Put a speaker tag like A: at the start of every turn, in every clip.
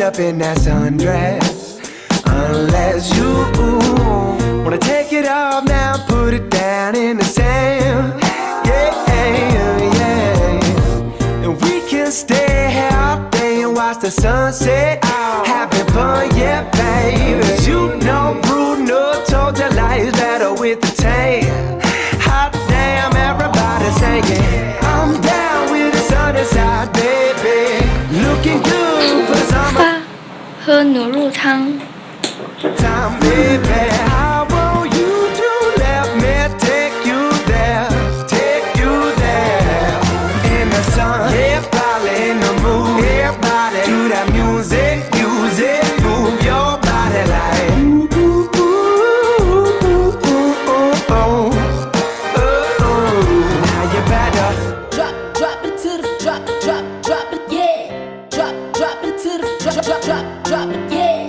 A: up in that sundress. Unless you wanna take it off now, put it down in the sand. And we can stay here all day and watch the sunset. Having fun, yeah, baby. You know Bruno told you life's better with the tan. Hot damn, everybody saying I'm down with the sunny side, baby. Looking good for the summer.
B: 喝牛肉汤。
A: Time, baby, I want you to let me take you there, in the sun, everybody in the mood, everybody to that music, move your body like ooh, ooh, ooh, ooh, ooh, ooh, ooh. Now you better
C: drop it to the drop it, yeah, drop it to the drop it, yeah.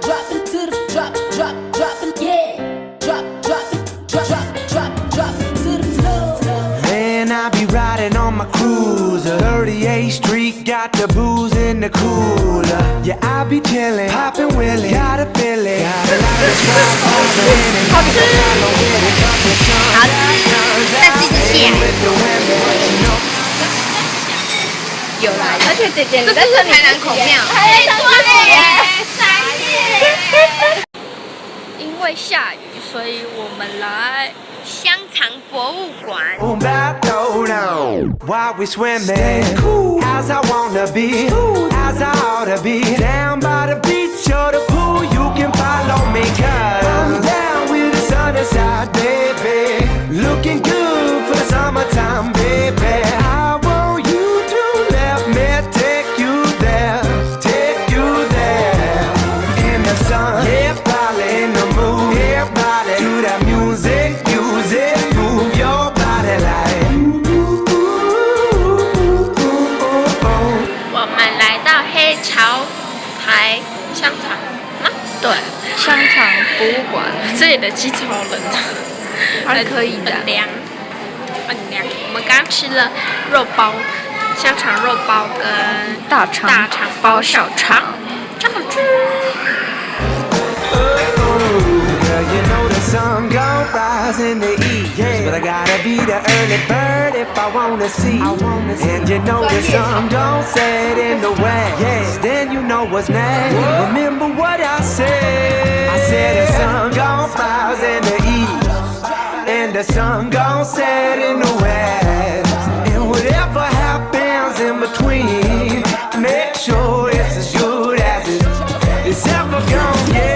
C: Drop it to the drop it, yeah. Drop it to the floor.
A: Man, I be riding on my cruiser. 38th Street, got the booze in the cooler. Yeah, I be chillin', poppin' Willie, got a feeling. Got a lot of swag,
B: 好吃，但是一直下。有来，而且姐姐你在这里台南孔庙，太对耶，3页。因为下雨，所以我们来香肠博物馆。
A: While we swimming, as I wanna be, as I ought to be. Down by the beach or the pool, you can follow me, 'cause I'm down with the sunny side, baby. Looking good for the summertime, baby. I want you to let me take you there, in the sun. Everybody in the mood, everybody to that music, move your body like.
B: 我们来到黑桥牌香肠吗？对，香肠博物馆。这里的鸡超冷的，还可以的，很凉。我们刚吃了肉包、香肠肉包跟大肠包小肠，真好吃。
A: You know the sun gon' rise in the east, but I gotta be the early bird if I wanna see. And you know the sun gon' set in the west, then you know what's next. Remember what I said? I said the sun gon' rise in the east, and the sun gon' set in the west. And whatever happens in between, make sure it's as good as it's ever gonna get.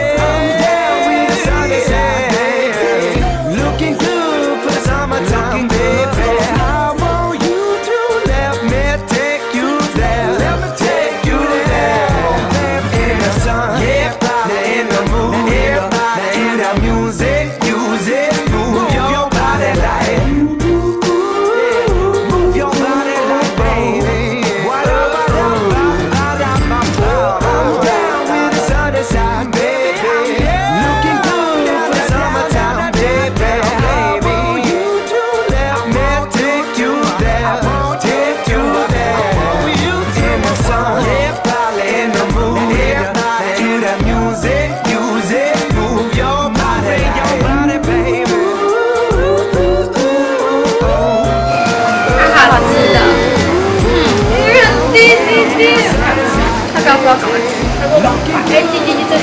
A: Looking good for the summertime, baby. I want you to let me take you there, in the sun, everybody in the mood, everybody in the music, move your body like, move your body like, baby. I'm down with the sunny side, baby. Looking good for the summertime, baby.
B: 他刚说要赶快吃，他说赶快，哎，弟这里。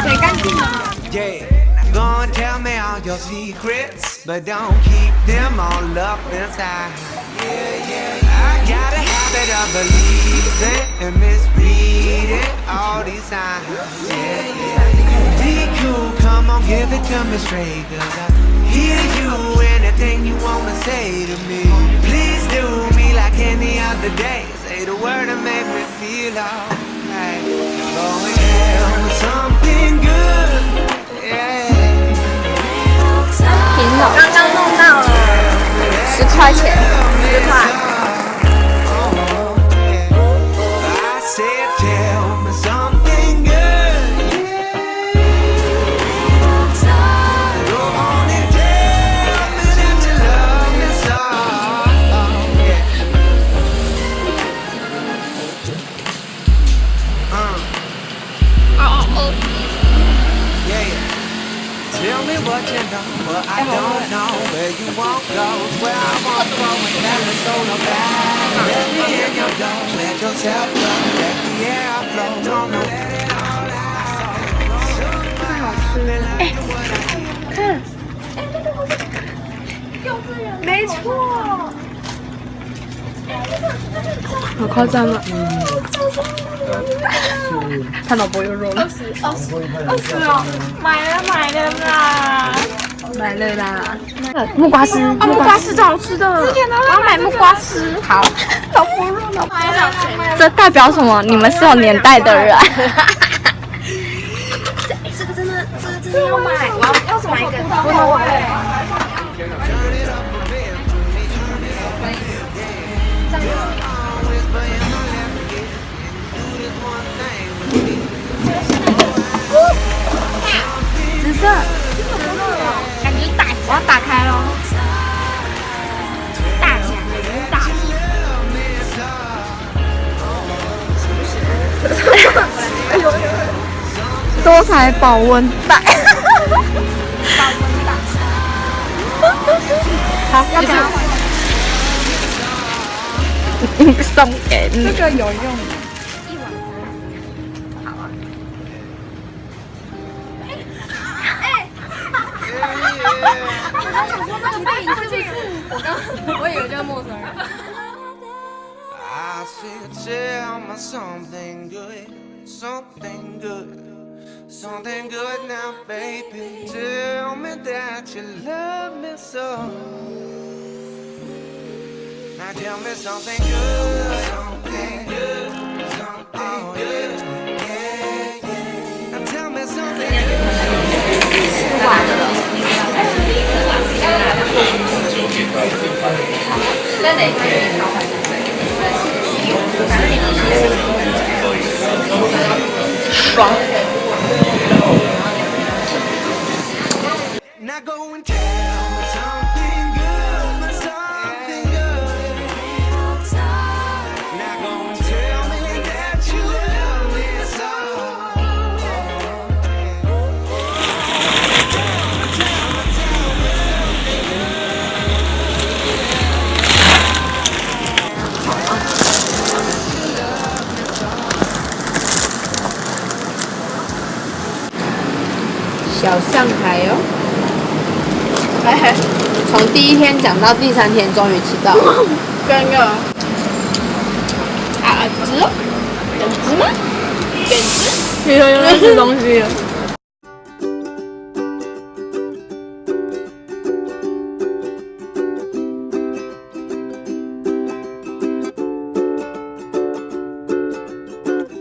B: 水干净了。
A: Go and tell me all your secrets, but don't keep them all up inside. I got a habit of believing and misreading all these signs. Be cool, come on, give it to me straight, 'cause I hear you, anything you wanna say to me. Please do me like any other day. Say the word and make me feel alright. Go and tell me something good, yeah.
B: 平了，刚刚弄到了10块钱，10块。
A: I said, tell me something good. me what you know, but I don't know where you won't go. Where I won't go and tell it so no bad. Let me in your door, let yourself go. Let the air flow, don't know let it all out.
B: 看，幼稚园，没错。好夸张啊！他老婆又肉了20哦，买了啦！木瓜丝，木瓜丝超好吃的，我要买木瓜丝。好，老婆肉，这代表什么？你们是有年代的人。这个真的要买，我要买一个葡萄味。紫色，感觉大，我要打开咯。大奖，大。哎呦！多彩保温袋。保温袋。好，要不要？送给你。这个有用。我以为就是陌生人。
A: I said, tell me something good, something good, something good now, baby. Tell me that you love me so. Now tell me something good, something good, something good, yeah, yeah. Now tell me something good.
B: 爽。
A: Now go and tell me something good, something good. Now go and tell me that you love me so.
D: 小上海哦，从第一天讲到第3天，终于吃到了。
B: 跟个子哦，有子吗？点子？你又在吃东西了。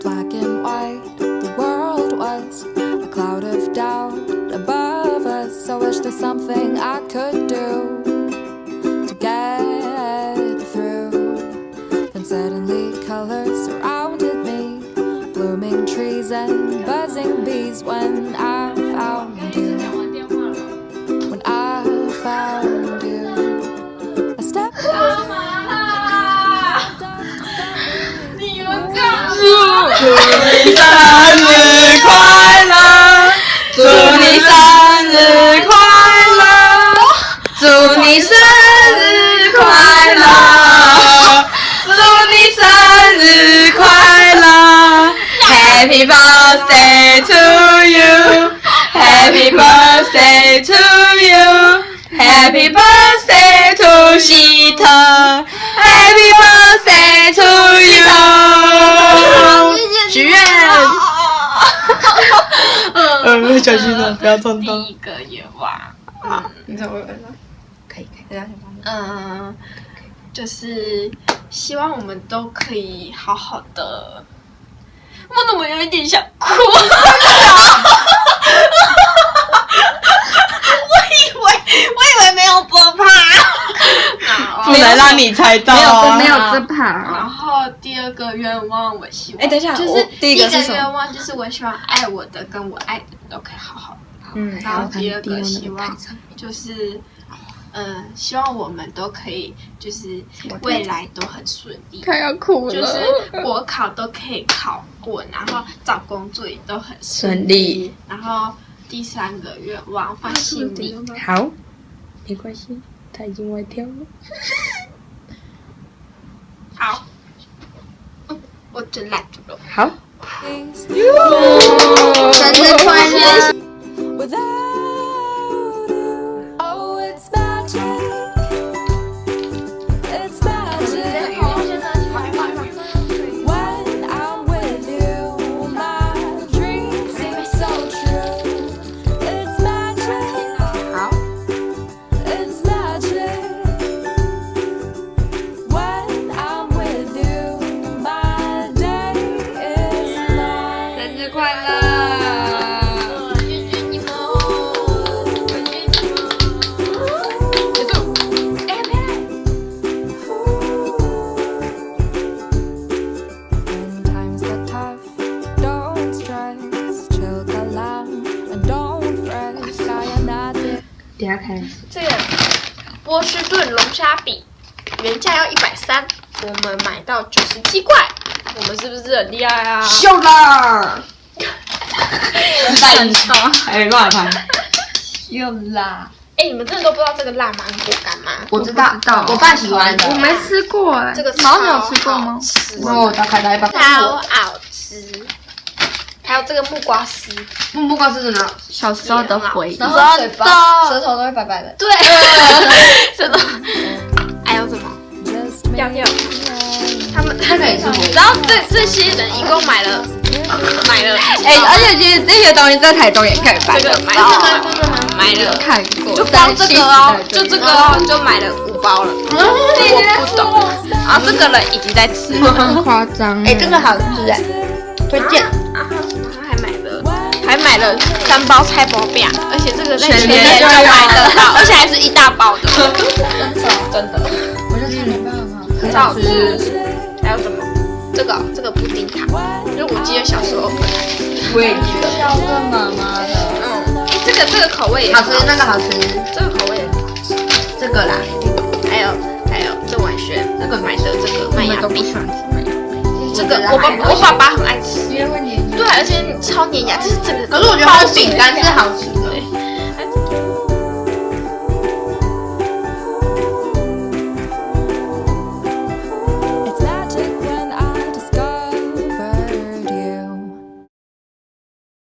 C: Black and white, the world was a cloud of doubt above us. I wish there's something I could do to get through. Then suddenly colors surrounded me, blooming trees and buzzing bees. When I found you, when I found you, I stepped out.
B: 祝你生日快乐！祝你生日快乐！祝你生日快乐！祝你生日快乐 ！Happy birthday to you! Happy birthday to you! Happy birthday to 希特 ！Happy birthday to you! 许愿。小心哦，不要撞到。第一个愿望。好，你怎么问？可以，大家先帮我。就是希望我们都可以好好的。我怎么有一点想哭？我以为没有这怕，不能让你猜到，
D: 没有这怕。
B: 然后第二个愿望，我希望，
D: 等一下，
B: 就是
D: 第一个是什么？
B: 愿望就是我希望爱我的跟我爱的人都可以好好的。然后第二个希望就是，希望我们都可以就是未来都很顺利。他要哭了。就是国考都可以考过，然后找工作也都很顺利。然后第3个愿望放心里。
E: 好，没关系，他已经歪掉了。
B: 好，我真懒惰。
E: 好，
D: 生日快乐！
C: Without you, oh, it's magic. It's magic. When I'm with you, my dreams seem so true. It's magic. It's magic. When I'm with you, my day is long.
D: 生日快乐！When
C: times get tough, don't stress. Chill, calm, and don't fret. Kaya natin.
E: 等下开始。
B: 这个波士顿龙虾饼原价要130，我们买到97块，我们是不是很厉害啊？
D: 秀啦！
E: 很多，哎，乱拍。
D: 秀啦！
B: 哎，你们真的都不知道这个辣芒果干吗？
D: 我知道，我爸喜欢的。
E: 我没吃过哎。
B: 这个
E: 毛你有吃过吗？
D: 我打开来吧。
B: 超好吃。还有这个木瓜丝，
D: 木瓜是真的，
E: 小时候的回忆。
D: 然后嘴巴、舌头都会白白的。
B: 对，真的。还有什么？调调。他们
D: 这个也是我。
B: 然后这些人一共买了，
E: 哎，而且其实这些东西在台中也可以买
B: 这个买了，
E: 看过，
B: 就光这个哦，就这个哦，就买了5包了。我不懂。然后这个人已经在吃了，
E: 很夸张。
D: 哎，这个好吃哎，推荐。
B: 还买了3包菜包饼，而且这个在全
E: 年
B: 就买得到，而且还是一大包的，真的，
D: 我就吃你爸
B: 很好吃。还有什么？这个布丁糖，就我记得小时候很爱吃。
D: 我也记得。孝顺妈妈的。
B: 这个口味也
D: 好吃，那个好吃。
B: 这个口味也好吃。
D: 这个啦，
B: 还有这碗轩，这个买的这个麦芽饼，这个
D: 我
B: 我爸爸很爱吃。对，而且超粘牙，就是这个。
D: 可是我觉得它的饼干是好吃的。